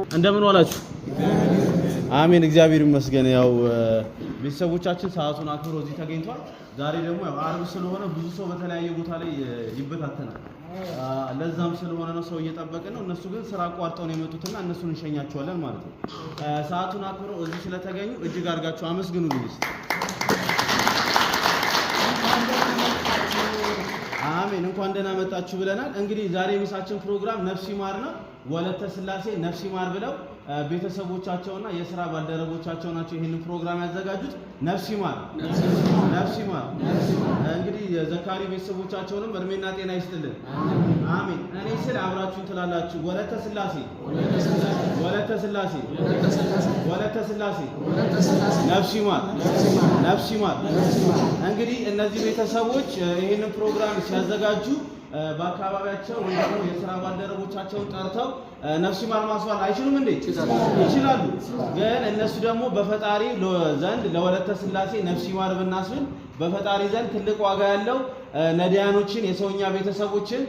እንደምን ዋላችሁ? አሜን እግዚአብሔር ይመስገን። ያው ቤተሰቦቻችን ሰዓቱን አክብሮ እዚህ ተገኝቷል። ዛሬ ደግሞ ያው አርብ ስለሆነ ብዙ ሰው በተለያየ ቦታ ላይ ይበታተናል። ለዛም ስለሆነ ነው ሰው እየጠበቀ ነው። እነሱ ግን ስራ አቋርጠው ነው የመጡትና እነሱን እንሸኛቸዋለን ማለት ነው። ሰዓቱን አክብሮ እዚህ ስለተገኙ እጅግ አድርጋችሁ አመስግኑልኝ። አሜን እንኳን ደህና መጣችሁ ብለናል። እንግዲህ ዛሬ የምሳችን ፕሮግራም ነፍስ ይማር ነው። ወለተ ስላሴ ነፍስ ይማር ብለው ቤተሰቦቻቸውና የሥራ ባልደረቦቻቸው ናቸው ይሄንን ፕሮግራም ያዘጋጁት። ነፍስ ይማር ነፍስ ይማር። እንግዲህ የዘካሪ ቤተሰቦቻቸውንም እድሜና ጤና ይስጥልን። አሜን። እኔ ስል አብራችሁን ትላላችሁ። ወለተ ስላሴ ወለተ ስላሴ ወለተ ስላሴ ነፍስ ይማር ነፍስ ይማር። እንግዲህ እነዚህ ቤተሰቦች ይሄንን ፕሮግራም ሲያዘጋጁ በአካባቢያቸው ወይ ደግሞ የሥራ ባልደረቦቻቸውን ጠርተው ነፍስ ይማር ማስባል አይችሉም እንዴ? ይችላሉ። ግን እነሱ ደግሞ በፈጣሪ ዘንድ ለወለተ ስላሴ ነፍስ ይማር ብናስብል በፈጣሪ ዘንድ ትልቅ ዋጋ ያለው ነዳያኖችን የሰውኛ ቤተሰቦችን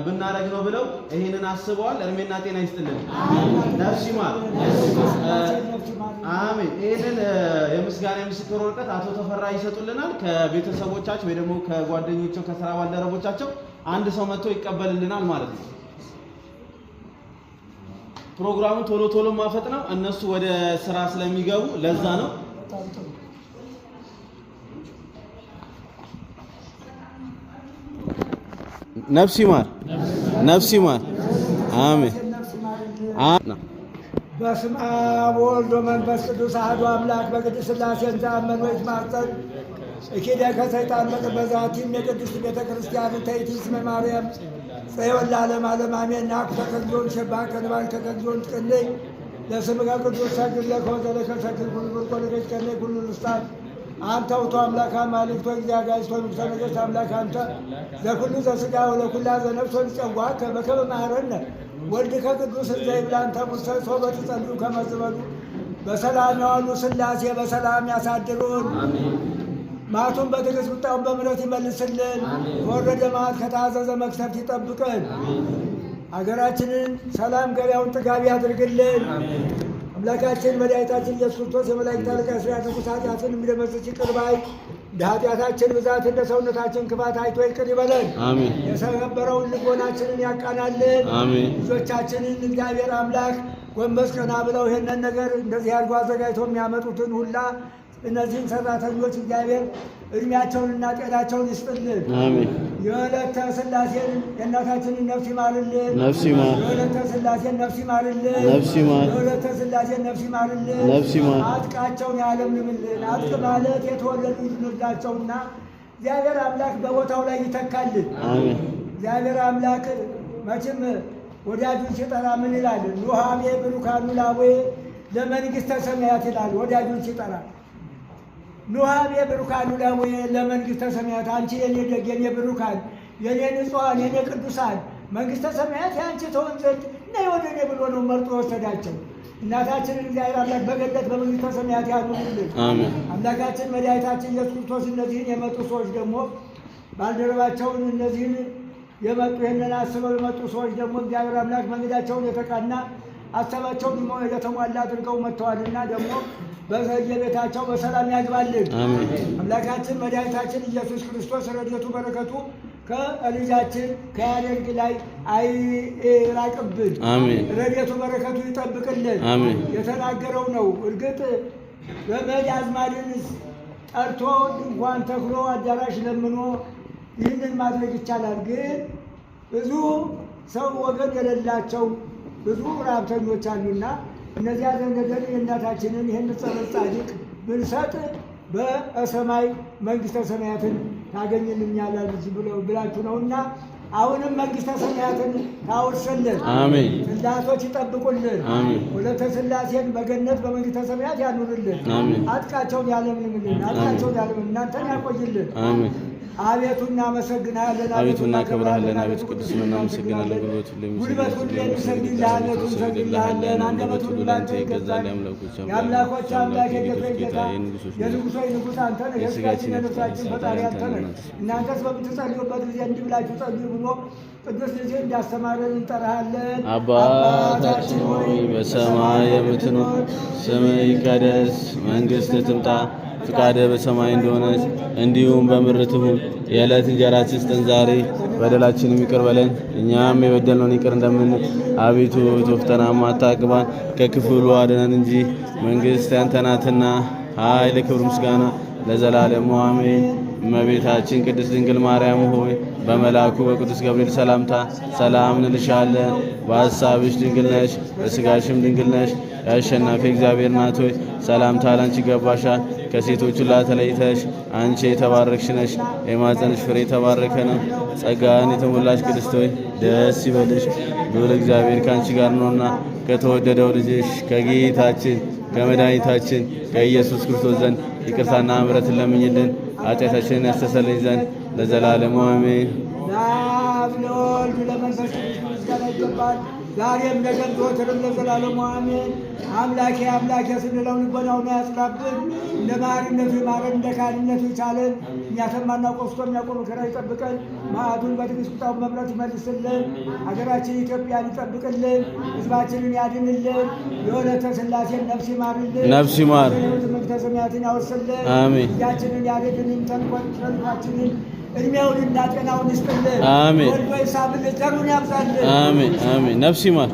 ብናረግ ነው ብለው ይሄንን አስበዋል። እድሜና ጤና ይስጥልን። ነፍስ ይማር አሜን። ይሄንን የምስጋና ምስክር ወረቀት አቶ ተፈራ ይሰጡልናል። ከቤተሰቦቻቸው ወይ ደግሞ ከጓደኞቻቸው ከሥራ ባልደረቦቻቸው አንድ ሰው መጥቶ ይቀበልልናል ማለት ነው። ፕሮግራሙ ቶሎ ቶሎ ማፈጥ ነው። እነሱ ወደ ስራ ስለሚገቡ ለዛ ነው። ነፍስ ይማር ነፍስ ይማር አሜን። በስመ አብ ወወልድ ወመንፈስ ቅዱስ አሐዱ አምላክ በቅድስት ሥላሴ እንዘአመን ወይትማጸን እኪደከ ሰይጣን በዛቲም የቅድስት ቤተ ክርስቲያን ተይቲ እስመ ማርያም ጽዮን ለዓለመ ዓለም አሜን። ናኩተ ከግዚኦን ሸባከ ንባርከ ከግዚኦን ትቀነይ ለስምከ ቅዱስ ሰግድ ለከ ወዘለከ ሰግድ ኩሉ ብርቆ ለከ ትቀነይ ኩሉ ልሳን አንተ ውእቱ አምላከ አማልክት ወእግዚአብሔር ጋይስቶ ንጉሠ ነገሥት አምላክ አንተ ዘኩሉ ዘሥጋ ወለኩላ ዘነፍስ ወንጸዋከ በከመ መሐረነ ወልድከ ቅዱስ እንዘ ይብላ አንተ ሙሴ ሶበ ትጸልዩ ከመ ዝበሉ በሰላም ያዋሉ ሥላሴ በሰላም ያሳድሩን። ማቱን በትዕግስት ቁጣውን በምሕረት ይመልስልን። ወረደ መዓት ከታዘዘ መቅሰፍት ይጠብቀን። አገራችንን ሰላም ገበያውን ጥጋቢ ያድርግልን። አምላካችን መድኃኒታችን ኢየሱስ ክርስቶስ የመላእክት አለቃ ሥራተ ንጉሥ ኃጢአትን የሚደመስስ ይቅር ባይ እንደ ኃጢአታችን ብዛት እንደ ሰውነታችን ክፋት አይቶ ይቅር ይበለን። አሜን። የሰበረውን ልቦናችንን ያቃናልን። አሜን። ልጆቻችንን እግዚአብሔር አምላክ ጎንበስ ቀና ብለው ይሄንን ነገር እንደዚህ አድርጎ አዘጋጅቶ የሚያመጡትን ሁላ እነዚህን ሰራተኞች እግዚአብሔር እድሜያቸውንና ጤናቸውን ይስጥልን። አሜን። የወለተ ስላሴን የእናታችንን ነፍስ ይማርልን። ነፍስ ይማር። የወለተ ስላሴን ነፍስ ይማርልን። ነፍስ ይማር። የወለተ ስላሴን ነፍስ ይማርልን። ነፍስ ይማር። አጥቃቸውን ያለምልምልን። አጥቅ ማለት የተወለዱ ልጆቻቸውና እግዚአብሔር አምላክ በቦታው ላይ ይተካልን። አሜን። እግዚአብሔር አምላክ መቼም ወዳጁን ሲጠራ ምን ይላል? ኑሃቤ ብሩካኑ ላዌ ለመንግሥተ ሰማያት ይላል። ወዳጁን ሲጠራ ኑሃቤ ብሩካኑ ላዌ ለመንግሥተ ሰማያት፣ አንቺ የኔ ደግ የኔ ብሩካን የኔ ንጹሐን የኔ ቅዱሳን መንግሥተ ሰማያት የአንቺ ተሆን ዘንድ ነይ ወደ እኔ ብሎ ነው መርጦ ወሰዳቸው። እናታችንን እግዚአብሔር አምላክ በገነት በመንግሥተ ሰማያት ያኑርልን። አምላካችን መድኃኒታችን ኢየሱስ ክርስቶስ እነዚህን የመጡ ሰዎች ደግሞ ባልደረባቸውን እነዚህን የመጡ ይህንን አስበው የመጡ ሰዎች ደግሞ እግዚአብሔር አምላክ መንገዳቸውን የተቃና ሀሳባቸውን የተሟላ አድርገው መጥተዋልና ደግሞ በየቤታቸው በሰላም ያግባልን። አምላካችን መድኃኒታችን ኢየሱስ ክርስቶስ ረድኤቱ በረከቱ ከልጃችን ከያሬድ ላይ አይራቅብን። ረድኤቱ በረከቱ ይጠብቅልን። የተናገረው ነው። እርግጥ ዘመድ አዝማድን ጠርቶ ድንኳን ተክሎ አዳራሽ ለምኖ ይህንን ማድረግ ይቻላል። ግን ብዙ ሰው ወገን የሌላቸው ብዙ ረሀብተኞች አሉና እነዚያ ዘንገደን የእናታችንን ይህን ጸበል ጻድቅ ብንሰጥ በሰማይ መንግሥተ ሰማያትን ታገኝልኛለች ብላችሁ ነውና አሁንም መንግሥተ ሰማያትን ታወርሰልን። አሜን። ጽላቶች ይጠብቁልን። አሜን። ወለተ ስላሴን በገነት በመንግሥተ ሰማያት ያኑርልን። አሜን። አጥቃቸውን ያለምልምልን። አጥቃቸውን ያለምልምልን። እናንተን ያቆይልን። አሜን። አቤቱ እናመሰግናለን። አቤቱ እናከብርሃለን። አቤቱ ቅዱስ ነህ፣ እናመሰግናለን። ጉልበት ሁሉ እንሰግድልሃለን፣ እንሰግድልሃለን። አንደበት ሁሉ ላንተ ይገዛል። የአምላኮች አምላክ የጌቶች ጌታ የንጉሶች ንጉሥ አንተ ነህ። የሥጋችን የነፍሳችን ፈጣሪ አንተ ነህ። እናንተስ በምትጸልዩበት ጊዜ እንዲህ ብላችሁ ጸልዩ ብሎ ቅዱስ ልጅ እንዳስተማረን እንጠራሃለን። አባታችን ሆይ በሰማይ የምትኖር፣ ስምህ ይቀደስ፣ መንግሥትህ ትምጣ፣ ፍቃድህ በሰማይ እንደሆነች እንዲሁም በምድር ትሁን። የዕለት እንጀራችንን ስጠን ዛሬ፣ በደላችንን ይቅር በለን እኛም የበደልነውን ይቅር እንደምንል፣ አቤቱ ፈተናም አታግባን ከክፉ ሁሉ አድነን እንጂ መንግሥት ያንተ ናትና ኃይል፣ ክብር፣ ምስጋና ለዘላለሙ አሜን። እመቤታችን ቅድስት ድንግል ማርያም ሆይ በመልአኩ በቅዱስ ገብርኤል ሰላምታ ሰላም እንልሻለን። በሐሳብሽ ድንግል ነሽ፣ በሥጋሽም ድንግል ነሽ። የአሸናፊ እግዚአብሔር እናት ሆይ ሰላምታ ላንቺ ይገባሻል። ከሴቶች ሁሉ ተለይተሽ አንቺ የተባረክሽ ነሽ፣ የማኅፀንሽ ፍሬ የተባረከ ነው። ጸጋን የተሞላሽ ቅድስት ሆይ ደስ ይበልሽ፣ ልዑል እግዚአብሔር ከአንቺ ጋር ነውና ከተወደደው ልጅሽ ከጌታችን ከመድኃኒታችን ከኢየሱስ ክርስቶስ ዘንድ ይቅርታና ምሕረትን ለምኝልን ኃጢአታችንን ያስተሰርይ ዘንድ ለዘላለሙ አሜን። ለአብ ለወልድ ለመንፈስ ቅዱስ ምስጋና ይገባል፣ ዛሬም ነገም ዘወትርም ለዘላለሙ አሜን። አምላኬ አምላኬ ስንለው ልቦናውን ያጽናብን፣ እንደ መሐሪነቱ ይማረን፣ እንደ ካህንነቱ ይቻለን። እኛ ሰማናውቀው ስቶ የሚያውቀው መከራ ይጠብቀን፣ መዓቱን በትዕግስት ቁጣውን በምሕረት ይመልስልን። ሀገራችን ኢትዮጵያን ይጠብቅልን፣ ሕዝባችንን ያድንልን። የወለተ ሥላሴን ነፍስ ይማርልን፣ ነፍስ ይማር፣ መንግሥተ ሰማያትን ያወርስልን። አሜን። እጃችንን ያሬድንን ተንኮላችንን እድሜውንና ጤናውን ይስጥልን። አሜን። ወልዶ ይሳብልን፣ ዘሩን ያብዛልን። አሜን አሜን። ነፍስ ይማር።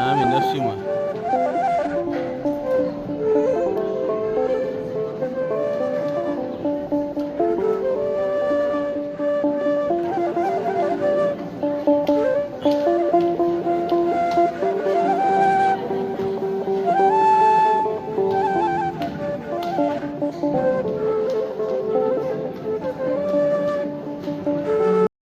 አሜን። ነፍስ ይማር።